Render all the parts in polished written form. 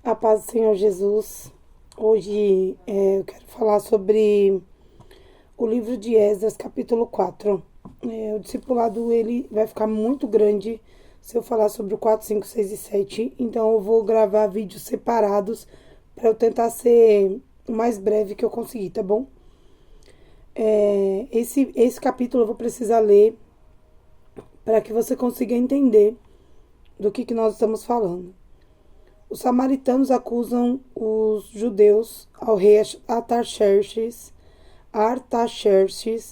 A paz do Senhor Jesus. Hoje eu quero falar sobre o livro de Esdras, capítulo 4. O discipulado ele vai ficar muito grande se eu falar sobre o 4, 5, 6 e 7. Então eu vou gravar vídeos separados para eu tentar ser o mais breve que eu conseguir, tá bom? Esse capítulo eu vou precisar ler para que você consiga entender do que nós estamos falando. Os samaritanos acusam os judeus ao rei Artaxerxes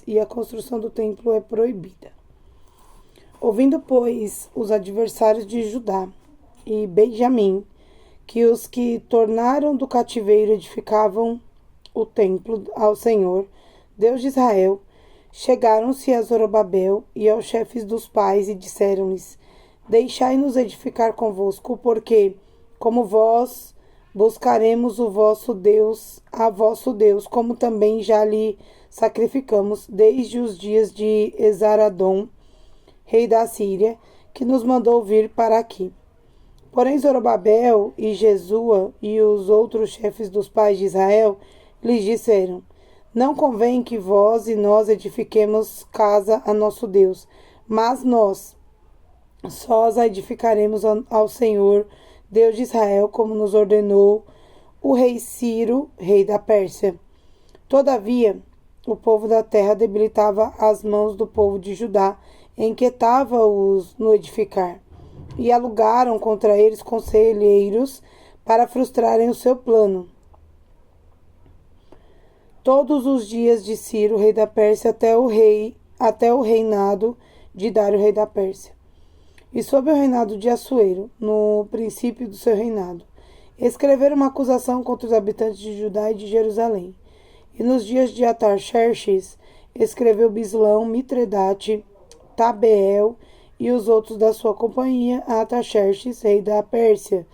e a construção do templo é proibida. Ouvindo, pois, os adversários de Judá e Benjamim que os que tornaram do cativeiro edificavam o templo ao Senhor, Deus de Israel, chegaram-se a Zorobabel e aos chefes dos pais e disseram-lhes: Deixai-nos edificar convosco, porque como vós buscaremos o vosso Deus, a vosso Deus, como também já lhe sacrificamos desde os dias de Esaradom, rei da Síria, que nos mandou vir para aqui. Porém Zorobabel e Jesua e os outros chefes dos pais de Israel lhes disseram: Não convém que vós e nós edifiquemos casa a nosso Deus, mas nós sós a edificaremos ao Senhor, Deus de Israel, como nos ordenou o rei Ciro, rei da Pérsia. Todavia, o povo da terra debilitava as mãos do povo de Judá, inquietava-os no edificar, e alugaram contra eles conselheiros para frustrarem o seu plano. Todos os dias de Ciro, rei da Pérsia, até o reinado de Dário, rei da Pérsia. E sob o reinado de Assuero, no princípio do seu reinado, escreveram uma acusação contra os habitantes de Judá e de Jerusalém. E nos dias de Artaxerxes, escreveu Bislão, Mitredate, Tabeel e os outros da sua companhia a Artaxerxes, rei da Pérsia.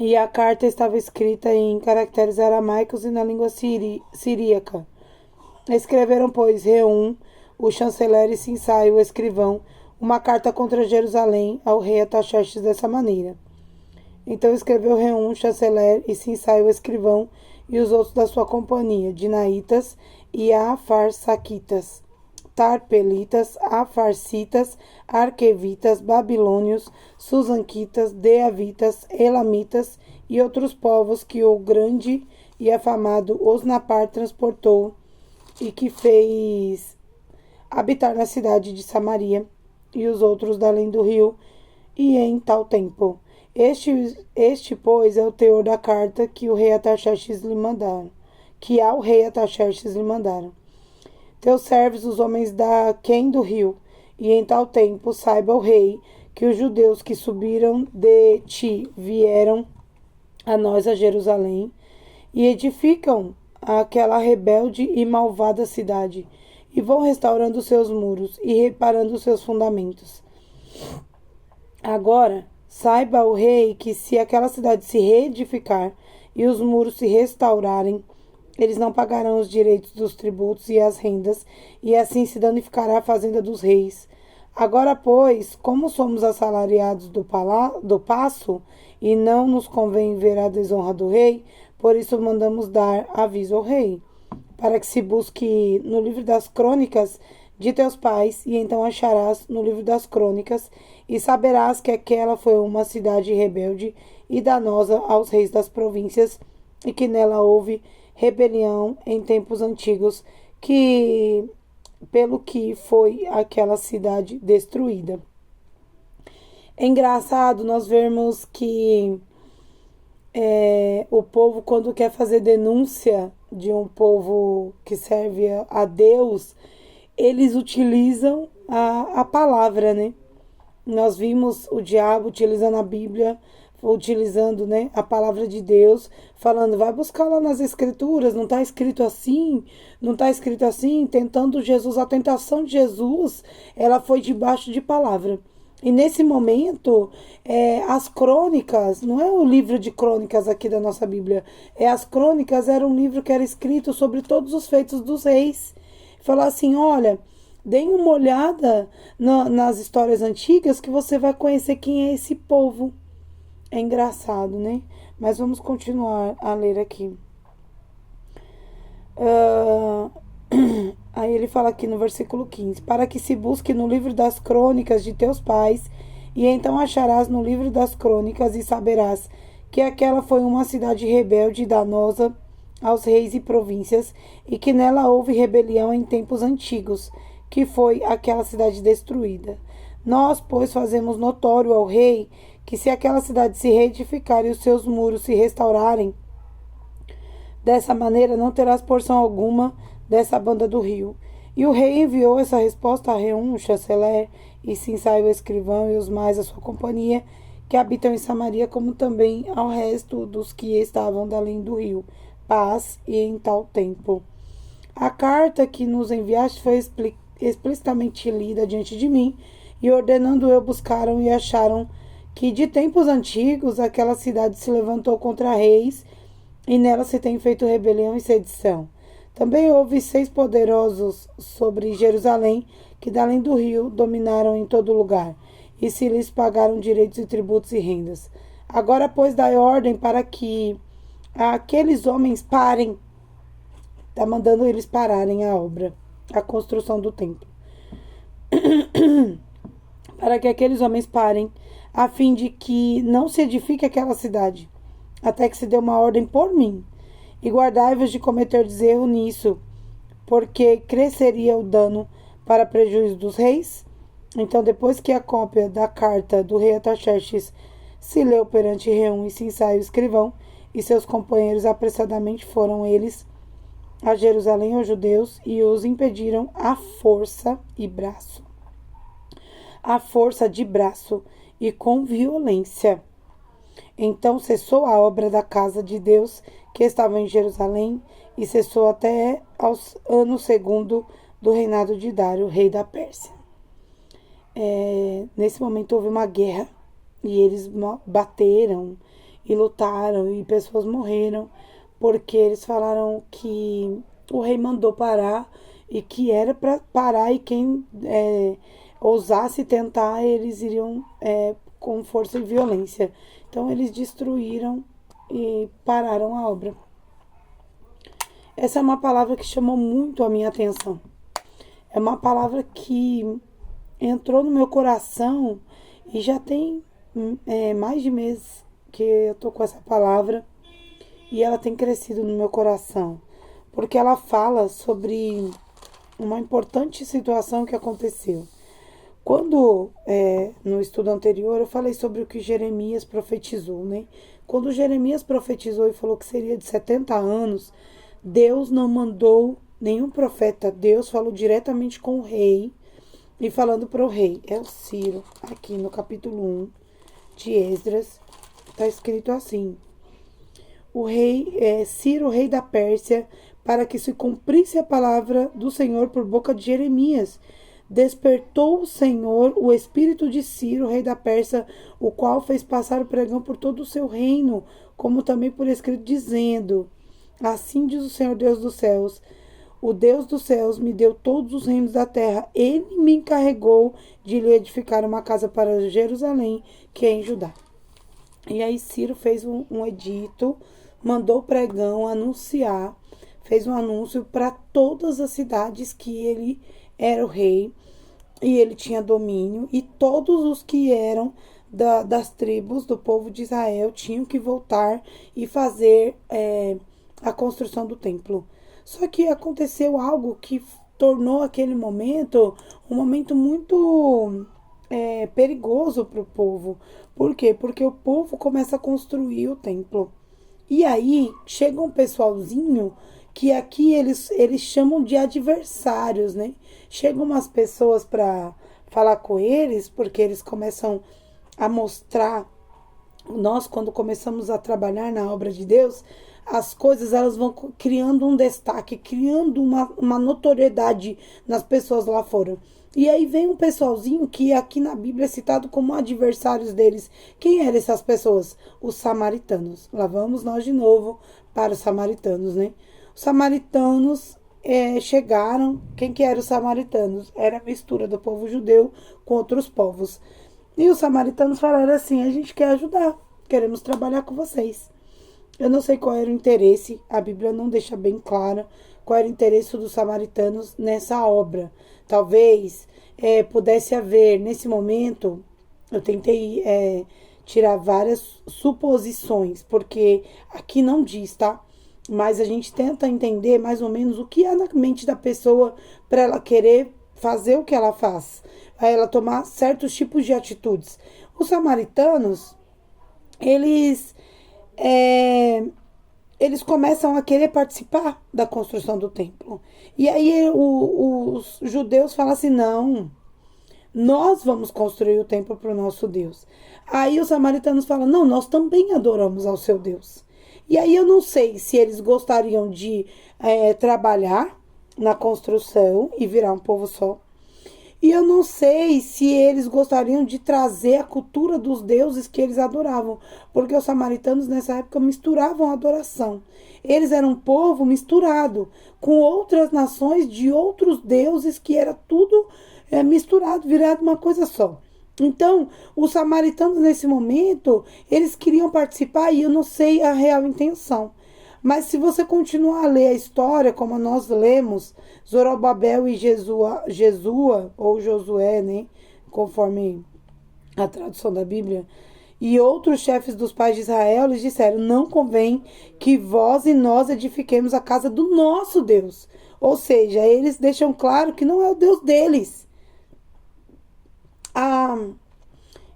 E a carta estava escrita em caracteres aramaicos e na língua siríaca. Escreveram, pois, Reum, o chanceler, e Sinsai, o escrivão, uma carta contra Jerusalém ao rei Artaxerxes dessa maneira. Então escreveu Reum, chanceler, e Sinsai, o escrivão, e os outros da sua companhia, Dinaitas e Afarsaquitas, Tarpelitas, Afarsitas, Arquevitas, Babilônios, Susanquitas, Deavitas, Elamitas e outros povos que o grande e afamado Osnapar transportou e que fez habitar na cidade de Samaria e os outros da além do rio e em tal tempo. Pois, é o teor da carta que o rei Artaxerxes lhe mandaram, que ao rei Artaxerxes lhe mandaram. Teus servos, os homens da quem do rio, e em tal tempo saiba o rei que os judeus que subiram de ti vieram a nós a Jerusalém e edificam aquela rebelde e malvada cidade, e vão restaurando seus muros e reparando seus fundamentos. Agora, saiba o rei que se aquela cidade se reedificar e os muros se restaurarem, eles não pagarão os direitos dos tributos e as rendas, e assim se danificará a fazenda dos reis. Agora, pois, como somos assalariados do paço, e não nos convém ver a desonra do rei, por isso mandamos dar aviso ao rei, para que se busque no livro das crônicas de teus pais, e então acharás no livro das crônicas, e saberás que aquela foi uma cidade rebelde e danosa aos reis das províncias, e que nela houve rebelião em tempos antigos, pelo que foi aquela cidade destruída. É engraçado nós vermos que o povo, quando quer fazer denúncia de um povo que serve a Deus, eles utilizam a palavra, né? Nós vimos o diabo utilizando a Bíblia, utilizando, né, a palavra de Deus, falando, vai buscar lá nas escrituras, não está escrito assim, não está escrito assim, tentando Jesus, a tentação de Jesus, ela foi debaixo de palavra. E nesse momento, as crônicas, não é o livro de crônicas aqui da nossa Bíblia, as crônicas era um livro que era escrito sobre todos os feitos dos reis. Falar assim, olha, deem uma olhada nas histórias antigas que você vai conhecer quem é esse povo. É engraçado, né? Mas vamos continuar a ler aqui. Ah, Aí ele fala aqui no versículo 15: Para que se busque no livro das crônicas de teus pais, e então acharás no livro das crônicas, e saberás que aquela foi uma cidade rebelde e danosa aos reis e províncias, e que nela houve rebelião em tempos antigos, que foi aquela cidade destruída. Nós, pois, fazemos notório ao rei que, se aquela cidade se reedificar e os seus muros se restaurarem, dessa maneira não terás porção alguma dessa banda do rio. E o rei enviou essa resposta a Reum, o chanceler, e Sinsai, o escrivão, e os mais a sua companhia, que habitam em Samaria, como também ao resto dos que estavam da além do rio. Paz e em tal tempo. A carta que nos enviaste foi explicitamente lida diante de mim, e ordenando eu buscaram e acharam que de tempos antigos aquela cidade se levantou contra reis, e nela se tem feito rebelião e sedição. Também houve 6 poderosos sobre Jerusalém, que da além do rio dominaram em todo lugar, e se lhes pagaram direitos e tributos e rendas. Agora, pois, dai ordem para que aqueles homens parem. Está mandando eles pararem a obra, a construção do templo. Para que aqueles homens parem, a fim de que não se edifique aquela cidade, até que se dê uma ordem por mim. E guardai-vos de cometer erro nisso, porque cresceria o dano para prejuízo dos reis. Então, depois que a cópia da carta do rei Artaxerxes se leu perante Reum e Sinsai, o escrivão, e seus companheiros, apressadamente foram eles a Jerusalém aos judeus e os impediram à força e braço. À força de braço e com violência. Então cessou a obra da casa de Deus que estava em Jerusalém, e cessou até aos anos segundo do reinado de Dário, rei da Pérsia. Nesse momento houve uma guerra, e eles bateram e lutaram, e pessoas morreram, porque eles falaram que o rei mandou parar, e que era para parar, e quem ousasse tentar, eles iriam com força e violência. Então eles destruíram e pararam a obra. Essa é uma palavra que chamou muito a minha atenção. É uma palavra que entrou no meu coração, e já tem mais de mês que eu tô com essa palavra, e ela tem crescido no meu coração, porque ela fala sobre uma importante situação que aconteceu. Quando, no estudo anterior, eu falei sobre o que Jeremias profetizou, né? Quando Jeremias profetizou e falou que seria de 70 anos, Deus não mandou nenhum profeta. Deus falou diretamente com o rei, e falando para o rei. É o Ciro, aqui no capítulo 1 de Esdras, está escrito assim: o rei Ciro, rei da Pérsia, para que se cumprisse a palavra do Senhor por boca de Jeremias. Despertou o Senhor o espírito de Ciro, rei da Pérsia, o qual fez passar o pregão por todo o seu reino, como também por escrito, dizendo: assim diz o Senhor Deus dos céus, o Deus dos céus me deu todos os reinos da terra, ele me encarregou de lhe edificar uma casa para Jerusalém, que é em Judá. E aí Ciro fez um edito, mandou o pregão anunciar, fez um anúncio para todas as cidades que ele era o rei, e ele tinha domínio, e todos os que eram das tribos do povo de Israel tinham que voltar e fazer a construção do templo. Só que aconteceu algo que tornou aquele momento um momento muito perigoso para o povo. Por quê? Porque o povo começa a construir o templo. E aí chega um pessoalzinho que aqui eles chamam de adversários, né? Chegam umas pessoas para falar com eles, porque eles começam a mostrar. Nós, quando começamos a trabalhar na obra de Deus, as coisas elas vão criando um destaque, criando uma notoriedade nas pessoas lá fora. E aí vem um pessoalzinho que aqui na Bíblia é citado como adversários deles. Quem eram essas pessoas? Os samaritanos. Lá vamos nós de novo para os samaritanos, né? Os samaritanos chegaram. Quem que eram os samaritanos? Era a mistura do povo judeu com outros povos. E os samaritanos falaram assim: a gente quer ajudar. queremos trabalhar com vocês. Eu não sei qual era o interesse, a Bíblia não deixa bem clara qual era o interesse dos samaritanos nessa obra. Talvez pudesse haver, nesse momento, eu tentei tirar várias suposições, porque aqui não diz, tá? Mas a gente tenta entender mais ou menos o que há na mente da pessoa para ela querer fazer o que ela faz, para ela tomar certos tipos de atitudes. Os samaritanos, eles começam a querer participar da construção do templo. E aí os judeus falam assim, não, nós vamos construir o templo para o nosso Deus. Aí os samaritanos falam, não, nós também adoramos ao seu Deus. E aí eu não sei se eles gostariam de trabalhar na construção e virar um povo só. E eu não sei se eles gostariam de trazer a cultura dos deuses que eles adoravam, porque os samaritanos nessa época misturavam a adoração. Eles eram um povo misturado com outras nações de outros deuses, que era tudo misturado, virado uma coisa só. Então, os samaritanos nesse momento, eles queriam participar e eu não sei a real intenção. Mas se você continuar a ler a história, como nós lemos, Zorobabel e Jesua, ou Josué, né, conforme a tradução da Bíblia, e outros chefes dos pais de Israel, lhes disseram, não convém que vós e nós edifiquemos a casa do nosso Deus. Ou seja, eles deixam claro que não é o Deus deles.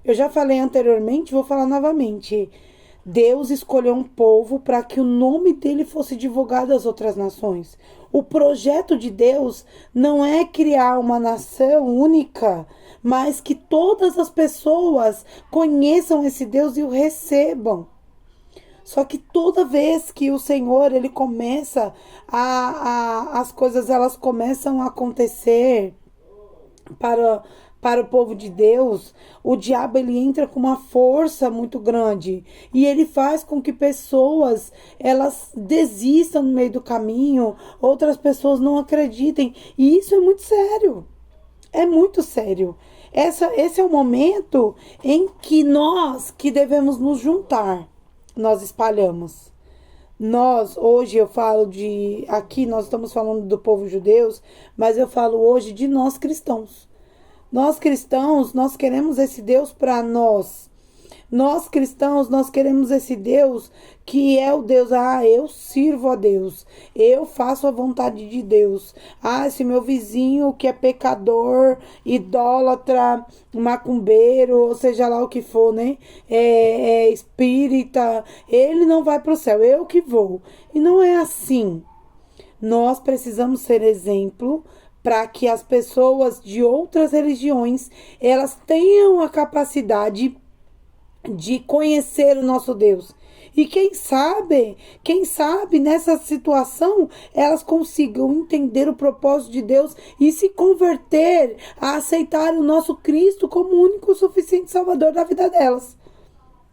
Eu já falei anteriormente, vou falar novamente. Deus escolheu um povo para que o nome dele fosse divulgado às outras nações. O projeto de Deus não é criar uma nação única, mas que todas as pessoas conheçam esse Deus e o recebam. Só que toda vez que o Senhor, ele começa as coisas, elas começam a acontecer para o povo de Deus, o diabo ele entra com uma força muito grande e ele faz com que pessoas elas desistam no meio do caminho, outras pessoas não acreditem, e isso é muito sério. É muito sério. Esse é o momento em que nós que devemos nos juntar, nós espalhamos. Nós, hoje eu falo aqui nós estamos falando do povo judeu, mas eu falo hoje de nós cristãos. Nós cristãos, nós queremos esse Deus para nós. Nós cristãos, nós queremos esse Deus que é o Deus, eu sirvo a Deus, eu faço a vontade de Deus. Esse meu vizinho que é pecador, idólatra, macumbeiro, ou seja lá o que for, né? Espírita, ele não vai para o céu, eu que vou. E não é assim. Nós precisamos ser exemplo para que as pessoas de outras religiões, elas tenham a capacidade de conhecer o nosso Deus. E quem sabe nessa situação, elas consigam entender o propósito de Deus e se converter a aceitar o nosso Cristo como o único e suficiente Salvador da vida delas.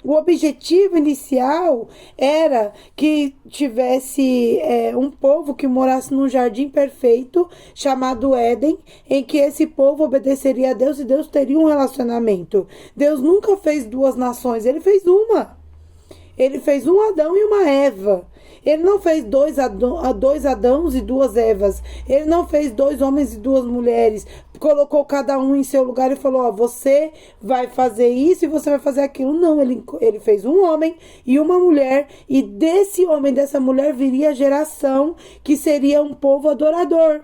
O objetivo inicial era que tivesse um povo que morasse num jardim perfeito, chamado Éden, em que esse povo obedeceria a Deus e Deus teria um relacionamento. Deus nunca fez duas nações, ele fez uma. Ele fez um Adão e uma Eva. Ele não fez dois Adãos e duas Evas. Ele não fez dois homens e duas mulheres. Colocou cada um em seu lugar e falou, você vai fazer isso e você vai fazer aquilo. Não, ele fez um homem e uma mulher. E desse homem e dessa mulher viria a geração que seria um povo adorador.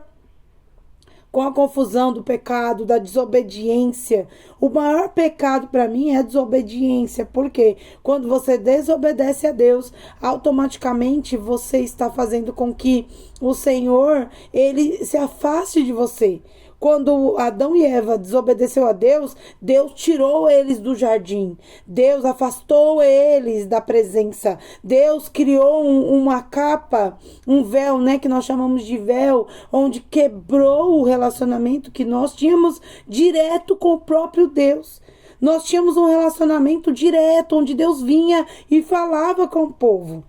Com a confusão do pecado, da desobediência. O maior pecado para mim é a desobediência. Porque quando você desobedece a Deus, automaticamente você está fazendo com que o Senhor, ele se afaste de você. Quando Adão e Eva desobedeceu a Deus, Deus tirou eles do jardim. Deus afastou eles da presença. Deus criou uma capa, um véu, né, que nós chamamos de véu, onde quebrou o relacionamento que nós tínhamos direto com o próprio Deus. Nós tínhamos um relacionamento direto, onde Deus vinha e falava com o povo.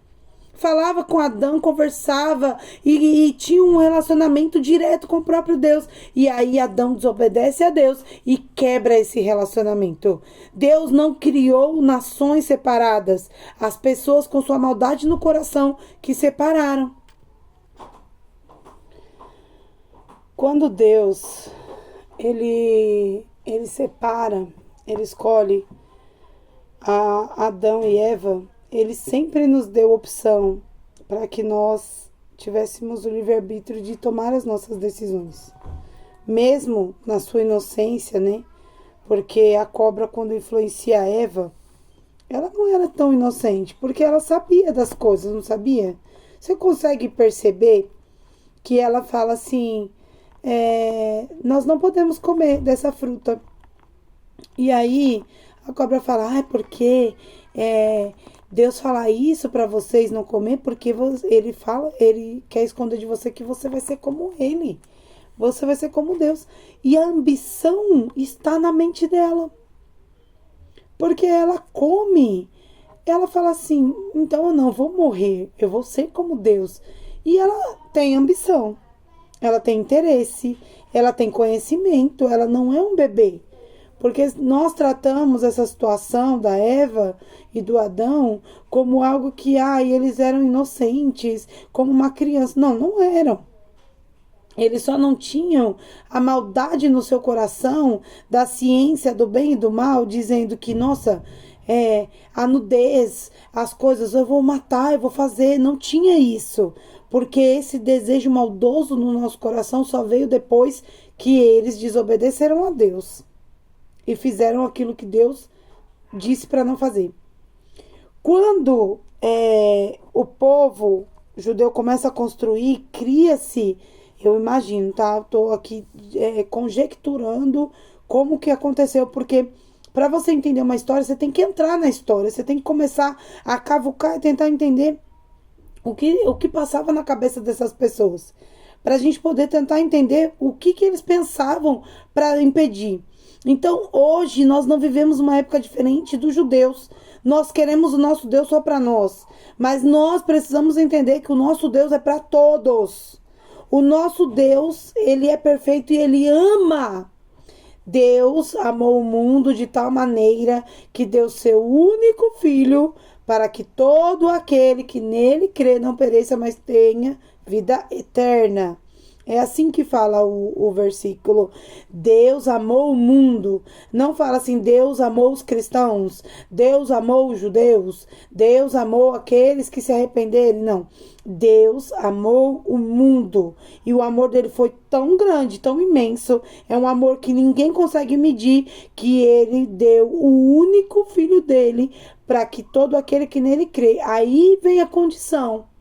falava com Adão, conversava e tinha um relacionamento direto com o próprio Deus. E aí Adão desobedece a Deus e quebra esse relacionamento. Deus não criou nações separadas, as pessoas com sua maldade no coração que separaram. Quando Deus ele separa, ele escolhe a Adão e Eva, ele sempre nos deu opção para que nós tivéssemos o livre-arbítrio de tomar as nossas decisões. Mesmo na sua inocência, né? Porque a cobra, quando influencia a Eva, ela não era tão inocente, porque ela sabia das coisas, não sabia? Você consegue perceber que ela fala assim, nós não podemos comer dessa fruta. E aí a cobra fala, porque Deus fala isso para vocês não comer, porque ele quer esconder de você que você vai ser como ele. Você vai ser como Deus. E a ambição está na mente dela. Porque ela come. Ela fala assim, então eu não vou morrer, eu vou ser como Deus. E ela tem ambição. Ela tem interesse. Ela tem conhecimento. Ela não é um bebê. Porque nós tratamos essa situação da Eva e do Adão como algo que, eles eram inocentes, como uma criança. Não, não eram. Eles só não tinham a maldade no seu coração da ciência do bem e do mal, dizendo que, nossa, a nudez, as coisas, eu vou matar, eu vou fazer. Não tinha isso. Porque esse desejo maldoso no nosso coração só veio depois que eles desobedeceram a Deus. E fizeram aquilo que Deus disse para não fazer. Quando o povo judeu começa a construir, cria-se, eu imagino, tá? Estou aqui conjecturando como que aconteceu, porque para você entender uma história, você tem que entrar na história, você tem que começar a cavucar e tentar entender o que passava na cabeça dessas pessoas, para a gente poder tentar entender o que eles pensavam para impedir. Então, hoje, nós não vivemos uma época diferente dos judeus. Nós queremos o nosso Deus só para nós. Mas nós precisamos entender que o nosso Deus é para todos. O nosso Deus, ele é perfeito e ele ama. Deus amou o mundo de tal maneira que deu seu único filho para que todo aquele que nele crê não pereça, mas tenha vida eterna. É assim que fala o versículo. Deus amou o mundo. Não fala assim, Deus amou os cristãos. Deus amou os judeus. Deus amou aqueles que se arrependerem. Não. Deus amou o mundo. E o amor dele foi tão grande, tão imenso. É um amor que ninguém consegue medir. Que ele deu o único filho dele para que todo aquele que nele crê. Aí vem a condição.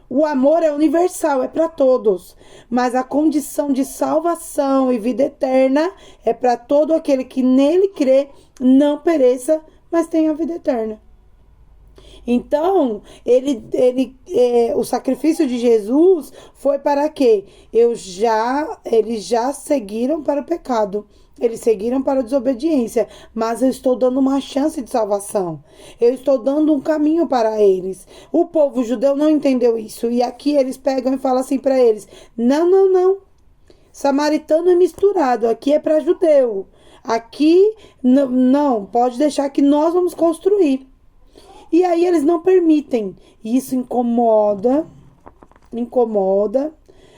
O amor é universal, é para todos, mas a condição de salvação e vida eterna é para todo aquele que nele crê, não pereça, mas tenha a vida eterna. Então, o sacrifício de Jesus foi para quê? Eles já seguiram para o pecado. Eles seguiram para a desobediência, mas eu estou dando uma chance de salvação. Eu estou dando um caminho para eles. O povo judeu não entendeu isso. E aqui eles pegam e falam assim para eles: não, não, não. Samaritano é misturado. Aqui é para judeu. Aqui, não, pode deixar que nós vamos construir. E aí eles não permitem. Isso incomoda.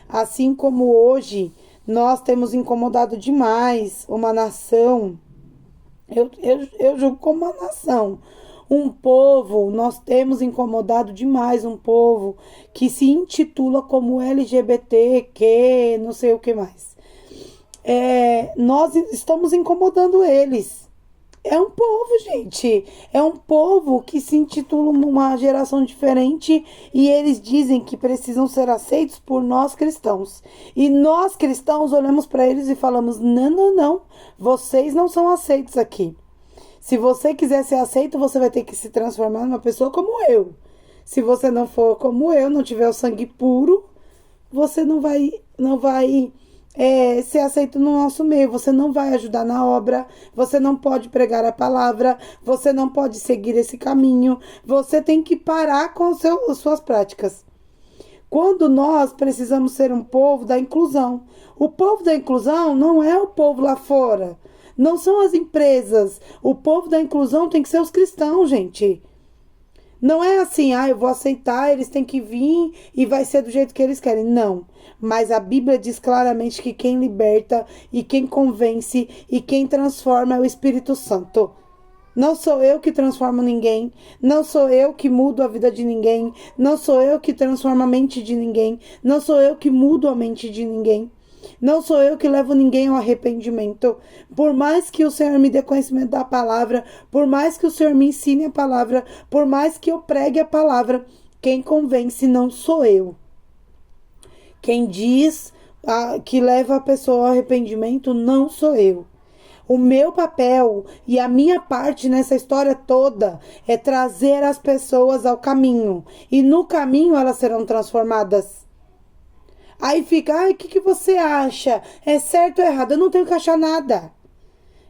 Assim como hoje nós temos incomodado demais uma nação. Eu julgo como uma nação. Um povo, nós temos incomodado demais um povo que se intitula como LGBTQ, não sei o que mais. Nós estamos incomodando eles. É um povo, gente. É um povo que se intitula uma geração diferente e eles dizem que precisam ser aceitos por nós cristãos. E nós cristãos olhamos para eles e falamos: não, não, não. Vocês não são aceitos aqui. Se você quiser ser aceito, você vai ter que se transformar numa pessoa como eu. Se você não for como eu, não tiver o sangue puro, você não vai ser aceito no nosso meio. Você não vai ajudar na obra, você não pode pregar a palavra, você não pode seguir esse caminho, você tem que parar com suas práticas. Quando nós precisamos ser um povo da inclusão. O povo da inclusão não é o povo lá fora, não são as empresas. O povo da inclusão tem que ser os cristãos, gente. Não é assim, eu vou aceitar, eles têm que vir e vai ser do jeito que eles querem. Não. Mas a Bíblia diz claramente que quem liberta e quem convence e quem transforma é o Espírito Santo. Não sou eu que transformo ninguém, não sou eu que mudo a vida de ninguém, não sou eu que transformo a mente de ninguém, não sou eu que mudo a mente de ninguém. Não sou eu que levo ninguém ao arrependimento. Por mais que o Senhor me dê conhecimento da palavra, por mais que o Senhor me ensine a palavra, por mais que eu pregue a palavra, quem convence não sou eu. Quem diz que leva a pessoa ao arrependimento não sou eu. O meu papel e a minha parte nessa história toda é trazer as pessoas ao caminho. E no caminho elas serão transformadas. Aí fica, o que você acha? É certo ou errado? Eu não tenho que achar nada.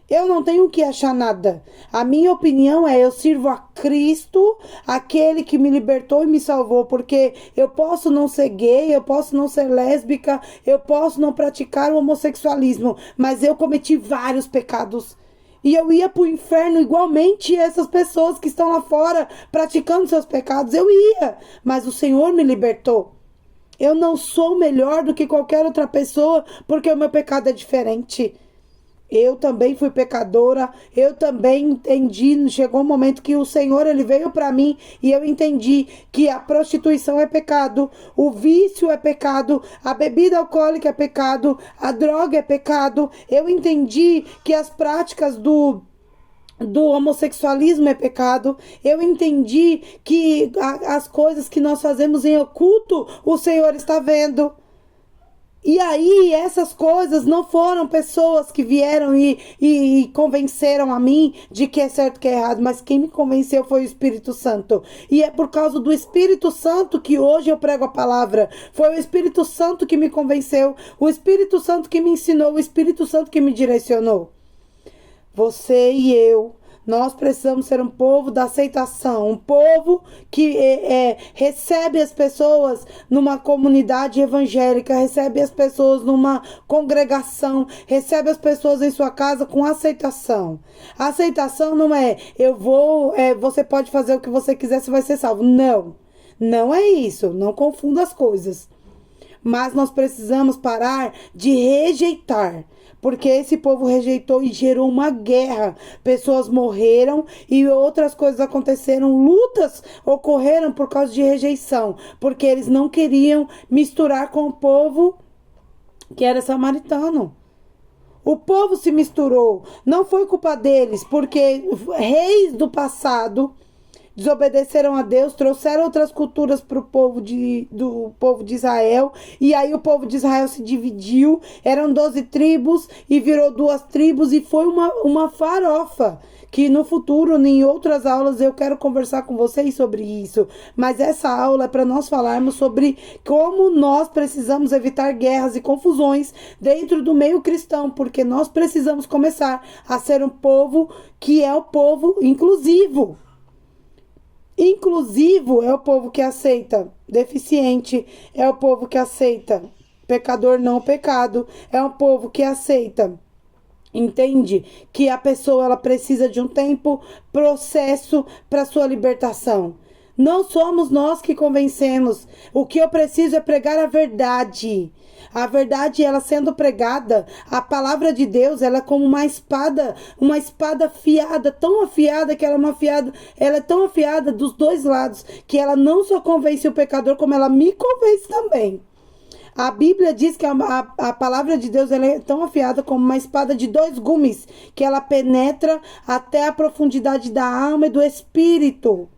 Eu não tenho que achar nada. A minha opinião é, eu sirvo a Cristo, aquele que me libertou e me salvou, porque eu posso não ser gay, eu posso não ser lésbica, eu posso não praticar o homossexualismo, mas eu cometi vários pecados. E eu ia pro inferno igualmente essas pessoas que estão lá fora praticando seus pecados. Eu ia, mas o Senhor me libertou. Eu não sou melhor do que qualquer outra pessoa, porque o meu pecado é diferente. Eu também fui pecadora, eu também entendi, chegou um momento que o Senhor, ele veio para mim e eu entendi que a prostituição é pecado, o vício é pecado, a bebida alcoólica é pecado, a droga é pecado. Eu entendi que as práticas do homossexualismo é pecado. Eu entendi que as coisas que nós fazemos em oculto, o Senhor está vendo. E aí, essas coisas não foram pessoas que vieram e convenceram a mim de que é certo e que é errado, mas quem me convenceu foi o Espírito Santo. E é por causa do Espírito Santo que hoje eu prego a palavra. Foi o Espírito Santo que me convenceu, o Espírito Santo que me ensinou, o Espírito Santo que me direcionou. Você e eu, nós precisamos ser um povo da aceitação, um povo que recebe as pessoas numa comunidade evangélica, recebe as pessoas numa congregação, recebe as pessoas em sua casa com aceitação. A aceitação não é, você pode fazer o que você quiser, você vai ser salvo. Não, não é isso, não confunda as coisas. Mas nós precisamos parar de rejeitar. Porque esse povo rejeitou e gerou uma guerra. Pessoas morreram e outras coisas aconteceram. Lutas ocorreram por causa de rejeição. Porque eles não queriam misturar com o povo que era samaritano. O povo se misturou. Não foi culpa deles, porque reis do passado desobedeceram a Deus, trouxeram outras culturas para o povo do povo de Israel, e aí o povo de Israel se dividiu, eram 12 tribos, e virou 2 tribos, e foi uma farofa, que no futuro, em outras aulas, eu quero conversar com vocês sobre isso, mas essa aula é para nós falarmos sobre como nós precisamos evitar guerras e confusões dentro do meio cristão, porque nós precisamos começar a ser um povo que é o povo inclusivo. Inclusivo é o povo que aceita deficiente, é o povo que aceita pecador não pecado, é um povo que aceita, entende? Que a pessoa ela precisa de um tempo, processo para sua libertação. Não somos nós que convencemos. O que eu preciso é pregar a verdade. A verdade, ela sendo pregada, a palavra de Deus, ela é como uma espada afiada, tão afiada que ela é tão afiada dos dois lados, que ela não só convence o pecador, como ela me convence também. A Bíblia diz que a palavra de Deus ela é tão afiada como uma espada de 2 gumes, que ela penetra até a profundidade da alma e do espírito.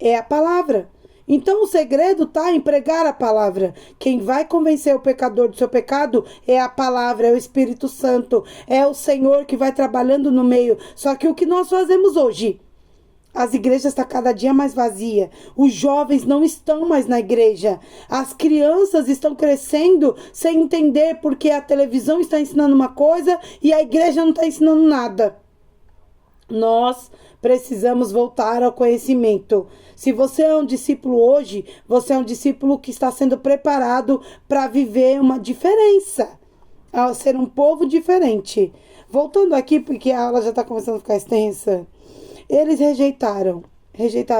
É a palavra. Então o segredo está em pregar a palavra. Quem vai convencer o pecador do seu pecado é a palavra, é o Espírito Santo, é o Senhor que vai trabalhando no meio. Só que o que nós fazemos hoje? As igrejas estão cada dia mais vazias. Os jovens não estão mais na igreja. As crianças estão crescendo sem entender porque a televisão está ensinando uma coisa e a igreja não está ensinando nada. Nós precisamos voltar ao conhecimento. Se você é um discípulo hoje, você é um discípulo que está sendo preparado para viver uma diferença, a ser um povo diferente. Voltando aqui, porque a aula já está começando a ficar extensa. Eles rejeitaram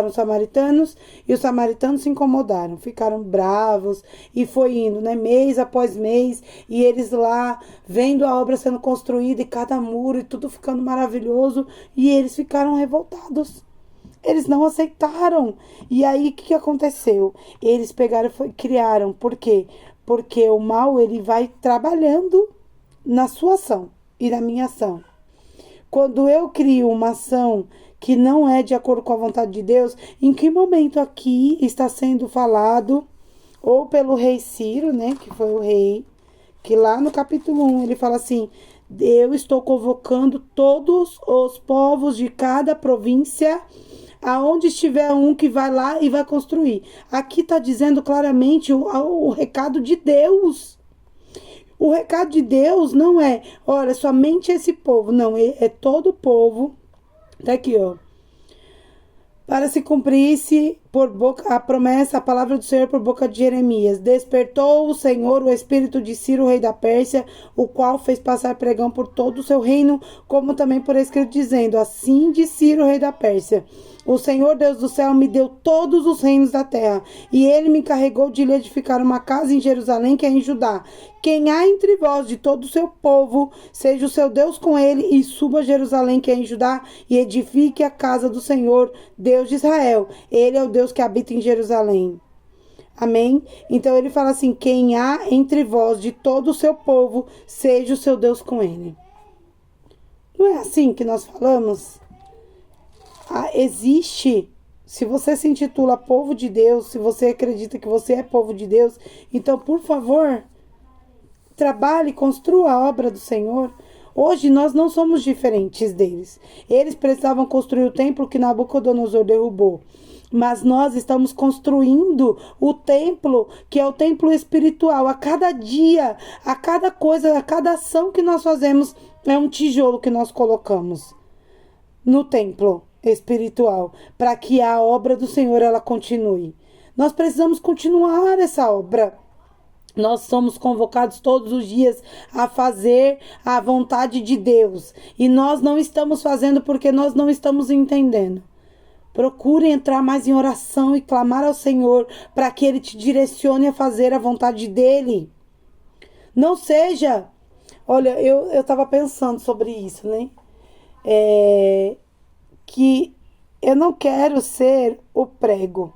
os samaritanos e os samaritanos se incomodaram, ficaram bravos e foi indo, né, mês após mês, e eles lá vendo a obra sendo construída e cada muro e tudo ficando maravilhoso, e eles ficaram revoltados. Eles não aceitaram. E aí o que aconteceu? Eles pegaram e criaram. Por quê? Porque o mal ele vai trabalhando na sua ação e na minha ação. Quando eu crio uma ação que não é de acordo com a vontade de Deus, em que momento aqui está sendo falado, ou pelo rei Ciro, né, que foi o rei, que lá no capítulo 1 ele fala assim, eu estou convocando todos os povos de cada província, aonde estiver um que vai lá e vai construir. Aqui está dizendo claramente o recado de Deus. O recado de Deus não é, olha, somente esse povo, não, é todo o povo. Tá aqui, ó. Para se cumprisse por boca a promessa, a palavra do Senhor por boca de Jeremias. Despertou o Senhor o espírito de Ciro, rei da Pérsia, o qual fez passar pregão por todo o seu reino, como também por escrito, dizendo, assim diz Ciro, rei da Pérsia. O Senhor Deus do céu me deu todos os reinos da terra, e ele me encarregou de lhe edificar uma casa em Jerusalém, que é em Judá. Quem há entre vós de todo o seu povo, seja o seu Deus com ele, e suba a Jerusalém, que é em Judá, e edifique a casa do Senhor, Deus de Israel. Ele é o Deus que habita em Jerusalém. Amém? Então ele fala assim, quem há entre vós de todo o seu povo, seja o seu Deus com ele. Não é assim que nós falamos? Existe, se você se intitula povo de Deus, se você acredita que você é povo de Deus, então, por favor, trabalhe, construa a obra do Senhor. Hoje nós não somos diferentes deles. Eles precisavam construir o templo que Nabucodonosor derrubou. Mas nós estamos construindo o templo, que é o templo espiritual. A cada dia, a cada coisa, a cada ação que nós fazemos, é um tijolo que nós colocamos no templo espiritual, para que a obra do Senhor ela continue. Nós precisamos continuar essa obra. Nós somos convocados todos os dias a fazer a vontade de Deus. E nós não estamos fazendo porque nós não estamos entendendo. Procure entrar mais em oração e clamar ao Senhor para que Ele te direcione a fazer a vontade dEle. Não seja... Olha, eu estava pensando sobre isso, né? Que eu não quero ser o prego.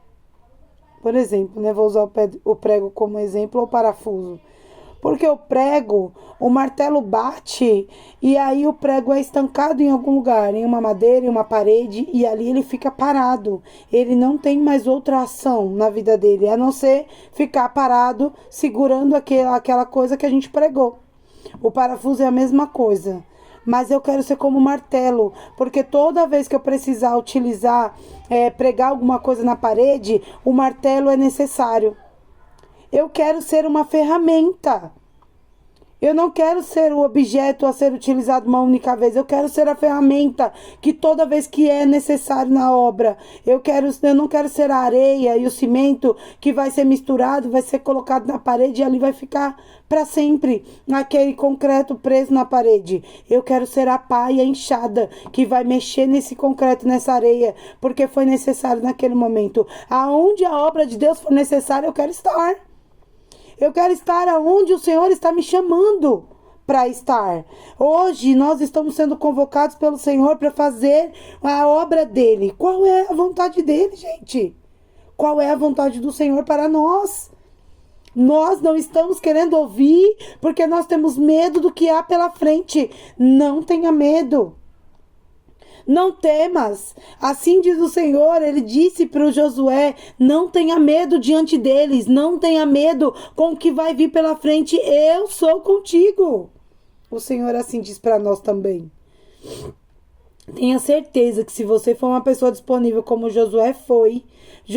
Por exemplo, né? Vou usar o prego como exemplo, ou parafuso. Porque o prego, o martelo bate e aí o prego é estancado em algum lugar, em uma madeira, em uma parede, e ali ele fica parado. Ele não tem mais outra ação na vida dele, a não ser ficar parado segurando aquela coisa que a gente pregou. O parafuso é a mesma coisa. Mas eu quero ser como martelo, porque toda vez que eu precisar utilizar, pregar alguma coisa na parede, o martelo é necessário. Eu quero ser uma ferramenta. Eu não quero ser o objeto a ser utilizado uma única vez. Eu quero ser a ferramenta que toda vez que é necessário na obra. Eu não quero ser a areia e o cimento que vai ser misturado, vai ser colocado na parede e ali vai ficar para sempre aquele concreto preso na parede. Eu quero ser a pá e a enxada que vai mexer nesse concreto, nessa areia, porque foi necessário naquele momento. Aonde a obra de Deus for necessária, eu quero estar. Eu quero estar aonde o Senhor está me chamando para estar. Hoje nós estamos sendo convocados pelo Senhor para fazer a obra dele. Qual é a vontade dele, gente? Qual é a vontade do Senhor para nós? Nós não estamos querendo ouvir porque nós temos medo do que há pela frente. Não tenha medo. Não temas, assim diz o Senhor. Ele disse para o Josué, não tenha medo diante deles, não tenha medo com o que vai vir pela frente, eu sou contigo. O Senhor assim diz para nós também. Tenha certeza que se você for uma pessoa disponível como Josué foi,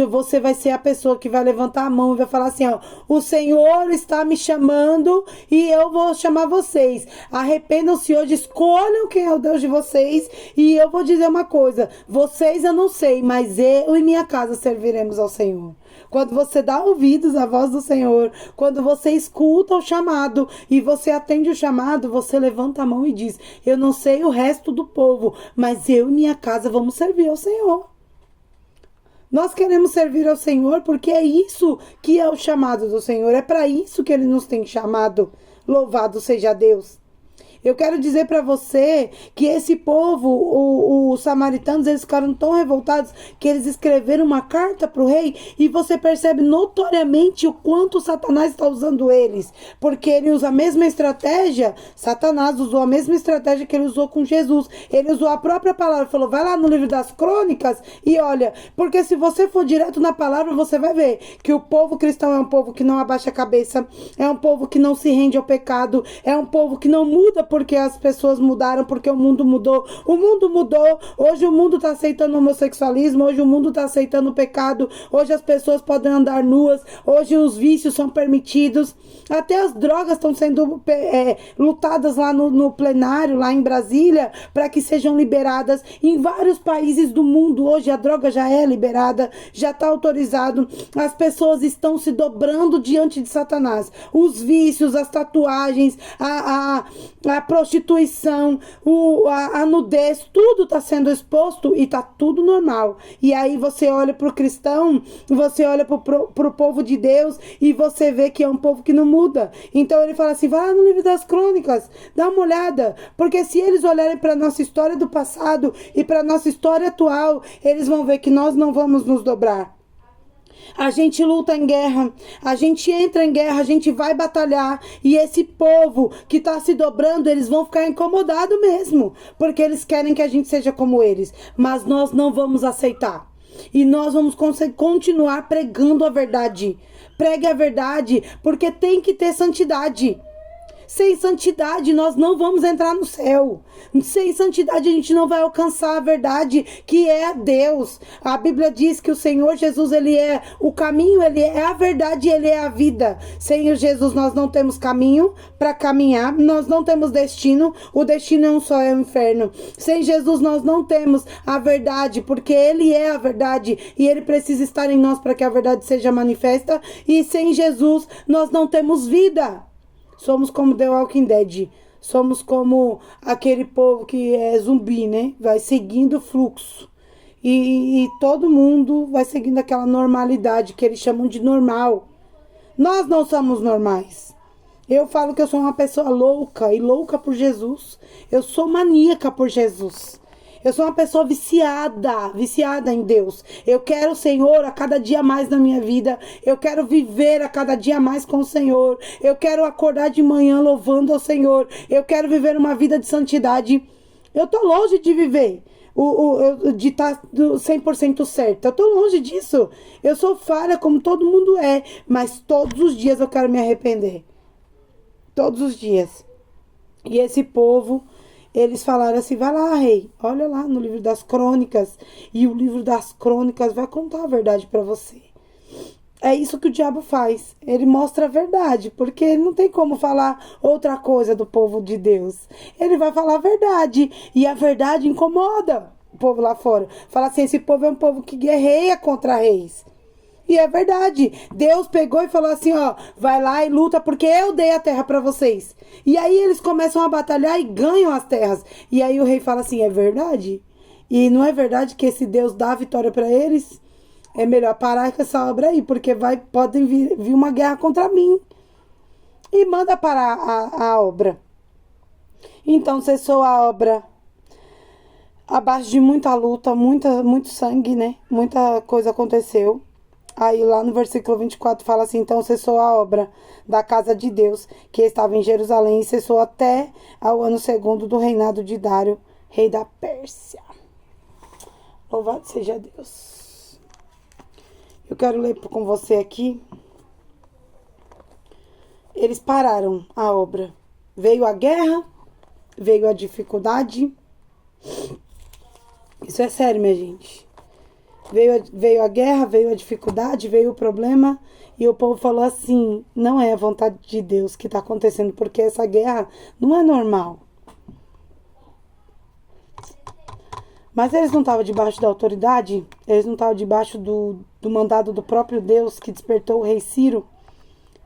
você vai ser a pessoa que vai levantar a mão e vai falar assim, ó, o Senhor está me chamando e eu vou chamar vocês. Arrependam-se hoje, escolham quem é o Deus de vocês e eu vou dizer uma coisa, vocês eu não sei, mas eu e minha casa serviremos ao Senhor. Quando você dá ouvidos à voz do Senhor, quando você escuta o chamado e você atende o chamado, você levanta a mão e diz, eu não sei o resto do povo, mas eu e minha casa vamos servir ao Senhor. Nós queremos servir ao Senhor porque é isso que é o chamado do Senhor. É para isso que Ele nos tem chamado. Louvado seja Deus. Eu quero dizer para você que esse povo, os samaritanos, eles ficaram tão revoltados que eles escreveram uma carta para o rei e você percebe notoriamente o quanto Satanás está usando eles. Porque ele usa a mesma estratégia, Satanás usou a mesma estratégia que ele usou com Jesus. Ele usou a própria palavra, falou, vai lá no livro das crônicas e olha, porque se você for direto na palavra, você vai ver que o povo cristão é um povo que não abaixa a cabeça, é um povo que não se rende ao pecado, é um povo que não muda porque as pessoas mudaram, porque o mundo mudou. O mundo mudou. Hoje o mundo está aceitando o homossexualismo, hoje o mundo está aceitando o pecado, hoje as pessoas podem andar nuas, hoje os vícios são permitidos, até as drogas estão sendo lutadas lá no plenário, lá em Brasília, para que sejam liberadas. Em vários países do mundo hoje a droga já é liberada, já está autorizado. As pessoas estão se dobrando diante de Satanás. Os vícios, as tatuagens, a prostituição, a nudez, tudo está sendo exposto e está tudo normal. E aí você olha para o cristão, você olha para o povo de Deus e você vê que é um povo que não muda. Então ele fala assim, vai lá no livro das crônicas, dá uma olhada, porque se eles olharem para a nossa história do passado e para a nossa história atual, eles vão ver que nós não vamos nos dobrar. A gente luta em guerra, a gente entra em guerra, a gente vai batalhar e esse povo que está se dobrando, eles vão ficar incomodados mesmo, porque eles querem que a gente seja como eles, mas nós não vamos aceitar e nós vamos continuar pregando a verdade. Pregue a verdade, porque tem que ter santidade. Sem santidade nós não vamos entrar no céu. Sem santidade a gente não vai alcançar a verdade que é Deus. A Bíblia diz que o Senhor Jesus, Ele é o caminho, Ele é a verdade, Ele é a vida. Sem o Jesus nós não temos caminho para caminhar, nós não temos destino, o destino é um só, é o inferno. Sem Jesus nós não temos a verdade, porque Ele é a verdade e Ele precisa estar em nós para que a verdade seja manifesta. E sem Jesus nós não temos vida. Somos como The Walking Dead. Somos como aquele povo que é zumbi, né? Vai seguindo o fluxo. E todo mundo vai seguindo aquela normalidade que eles chamam de normal. Nós não somos normais. Eu falo que eu sou uma pessoa louca e louca por Jesus. Eu sou maníaca por Jesus. Eu sou uma pessoa viciada em Deus. Eu quero o Senhor a cada dia mais na minha vida. Eu quero viver a cada dia mais com o Senhor. Eu quero acordar de manhã louvando ao Senhor. Eu quero viver uma vida de santidade. Eu tô longe de viver, de estar 100% certa. Eu tô longe disso. Eu sou falha como todo mundo é. Mas todos os dias eu quero me arrepender. Todos os dias. E esse povo... Eles falaram assim, vai lá, rei, olha lá no livro das crônicas. E o livro das crônicas vai contar a verdade para você. É isso que o diabo faz. Ele mostra a verdade, porque ele não tem como falar outra coisa do povo de Deus. Ele vai falar a verdade. E a verdade incomoda o povo lá fora. Fala assim, esse povo é um povo que guerreia contra reis. E é verdade. Deus pegou e falou assim, ó, vai lá e luta porque eu dei a terra para vocês. E aí eles começam a batalhar e ganham as terras. E aí o rei fala assim, é verdade? E não é verdade que esse Deus dá a vitória para eles? É melhor parar com essa obra aí, porque pode vir uma guerra contra mim. E manda parar a obra. Então cessou a obra. Abaixo de muita luta, muito sangue, né? Muita coisa aconteceu. Aí lá no versículo 24 fala assim, então cessou a obra da casa de Deus, que estava em Jerusalém, e cessou até ao ano segundo do reinado de Dário, rei da Pérsia. Louvado seja Deus. Eu quero ler com você aqui. Eles pararam a obra. Veio a guerra, veio a dificuldade, Isso é sério, minha gente. Veio a guerra, veio a dificuldade, veio o problema, e o povo falou assim: não é a vontade de Deus que está acontecendo, porque essa guerra não é normal. Mas eles não estavam debaixo da autoridade? Eles não estavam debaixo do mandado do próprio Deus que despertou o rei Ciro?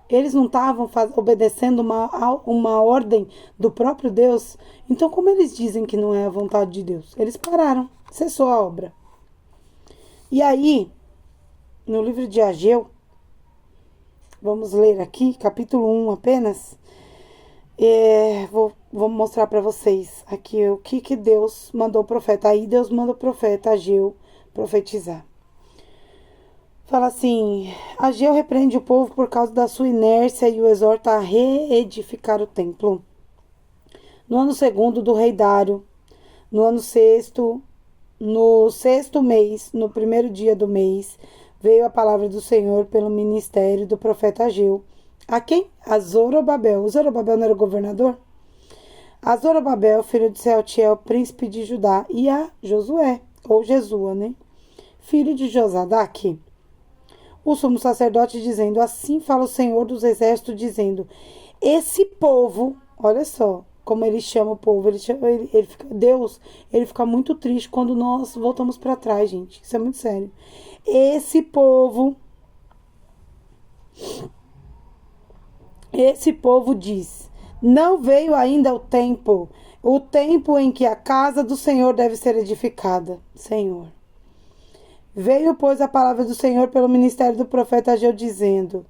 Eles não estavam obedecendo uma ordem do próprio Deus? Então, como eles dizem que não é a vontade de Deus? Eles pararam, cessou a obra. E aí, no livro de Ageu, vamos ler aqui, capítulo 1 apenas. Vou mostrar para vocês aqui o que Deus mandou o profeta. Aí Deus manda o profeta Ageu profetizar. Fala assim: Ageu repreende o povo por causa da sua inércia e o exorta a reedificar o templo. No ano 2º do rei Dário, no ano 6º, no 6º mês, no 1º dia do mês, veio a palavra do Senhor pelo ministério do profeta Ageu. A quem? A Zorobabel. O Zorobabel não era o governador? A Zorobabel, filho de Sealtiel, príncipe de Judá, e a Josué, ou Jesua, né? Filho de Josadaque, o sumo sacerdote, dizendo: assim fala o Senhor dos exércitos, dizendo: esse povo, olha só como ele chama o povo, Deus, ele fica muito triste quando nós voltamos para trás, gente. Isso é muito sério. Esse povo diz: não veio ainda o tempo em que a casa do Senhor deve ser edificada. Senhor. Veio, pois, a palavra do Senhor pelo ministério do profeta Ageu, dizendo: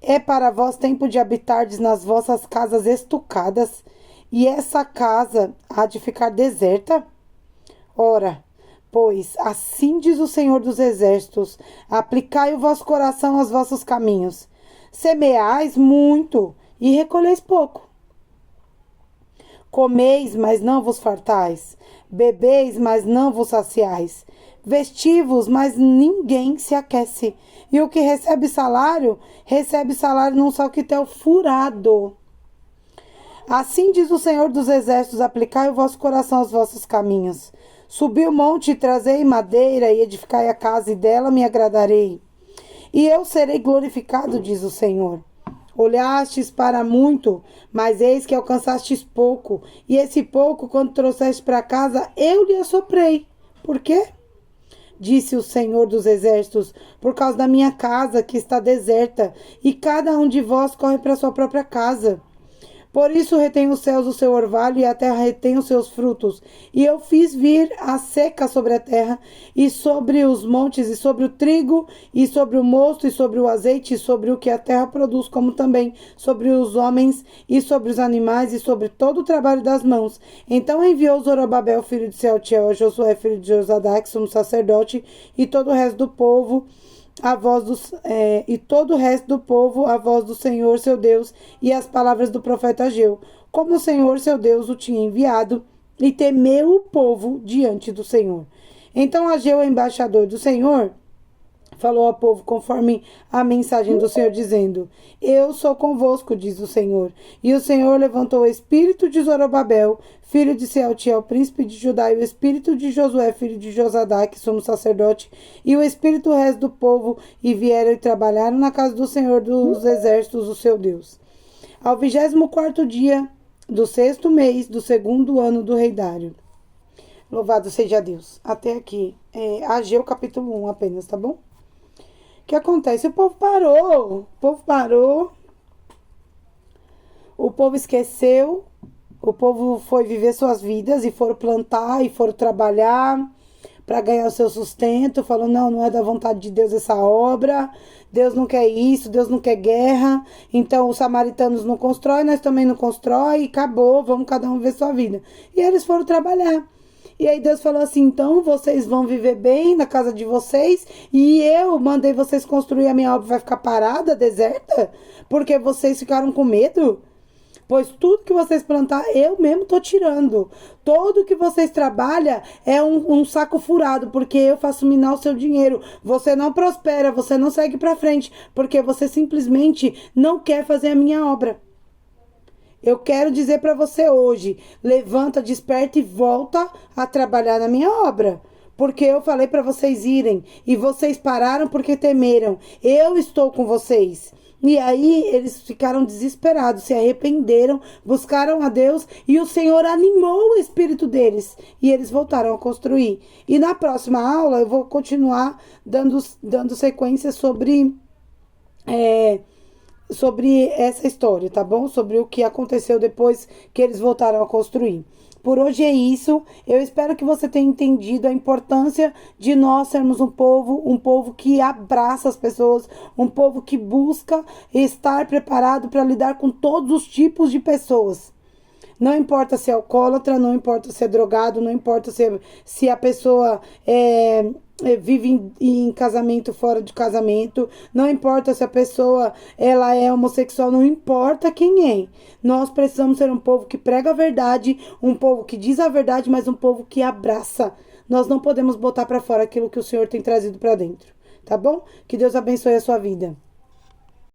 é para vós tempo de habitardes nas vossas casas estucadas, e essa casa há de ficar deserta? Ora, pois, assim diz o Senhor dos exércitos: aplicai o vosso coração aos vossos caminhos. Semeais muito e recolheis pouco. Comeis, mas não vos fartais. Bebeis, mas não vos saciais. Vestivos, mas ninguém se aquece. E o que recebe salário num salquitel furado. Assim diz o Senhor dos exércitos: aplicai o vosso coração aos vossos caminhos. Subi o monte e trazei madeira e edificai a casa, e dela me agradarei. E eu serei glorificado, diz o Senhor. Olhastes para muito, mas eis que alcançastes pouco. E esse pouco, quando trouxeste para casa, eu lhe assoprei. Por quê? Disse o Senhor dos exércitos: por causa da minha casa que está deserta, e cada um de vós corre para sua própria casa. Por isso retém os céus o seu orvalho, e a terra retém os seus frutos. E eu fiz vir a seca sobre a terra, e sobre os montes, e sobre o trigo, e sobre o mosto, e sobre o azeite, e sobre o que a terra produz, como também sobre os homens, e sobre os animais, e sobre todo o trabalho das mãos. Então enviou Zorobabel, filho de Sealtiel, a Josué, filho de Josadaque, sumo sacerdote, e todo o resto do povo, a voz do Senhor seu Deus, e as palavras do profeta Ageu, como o Senhor seu Deus o tinha enviado, e temeu o povo diante do Senhor. Então Ageu, embaixador do Senhor, falou ao povo conforme a mensagem do Senhor, dizendo: eu sou convosco, diz o Senhor. E o Senhor levantou o espírito de Zorobabel, filho de Sealtiel, príncipe de Judá, e o espírito de Josué, filho de Josadaque, sumo sacerdote, e o espírito resto do povo, e vieram e trabalharam na casa do Senhor dos exércitos, o seu Deus. Ao 24º dia do 6º mês do 2º ano do rei Dário. Louvado seja Deus. Até aqui. Ageu capítulo 1 apenas, tá bom? O que acontece? O povo parou. O povo esqueceu. O povo foi viver suas vidas e foram plantar e foram trabalhar para ganhar o seu sustento. Falou: não é da vontade de Deus essa obra. Deus não quer isso, Deus não quer guerra. Então os samaritanos não constroem, nós também não constrói. E acabou, vamos cada um viver sua vida. E eles foram trabalhar. E aí Deus falou assim: então vocês vão viver bem na casa de vocês, e eu mandei vocês construir, a minha obra vai ficar parada, deserta, porque vocês ficaram com medo? Pois tudo que vocês plantar, eu mesmo tô tirando. Tudo que vocês trabalham é um saco furado, porque eu faço minar o seu dinheiro. Você não prospera, você não segue para frente, porque você simplesmente não quer fazer a minha obra. Eu quero dizer para você hoje: levanta, desperta e volta a trabalhar na minha obra. porque eu falei para vocês irem e vocês pararam porque temeram. Eu estou com vocês. E aí eles ficaram desesperados, se arrependeram, buscaram a Deus e o Senhor animou o espírito deles e eles voltaram a construir. E na próxima aula eu vou continuar dando sequência sobre essa história, tá bom? Sobre o que aconteceu depois que eles voltaram a construir. Por hoje é isso. Eu espero que você tenha entendido a importância de nós sermos um povo que abraça as pessoas, um povo que busca estar preparado para lidar com todos os tipos de pessoas. Não importa se é alcoólatra, não importa se é drogado, não importa se a pessoa vive em casamento, fora de casamento, não importa se a pessoa ela é homossexual, não importa quem é. Nós precisamos ser um povo que prega a verdade, um povo que diz a verdade, mas um povo que abraça. Nós não podemos botar para fora aquilo que o Senhor tem trazido para dentro, tá bom? Que Deus abençoe a sua vida.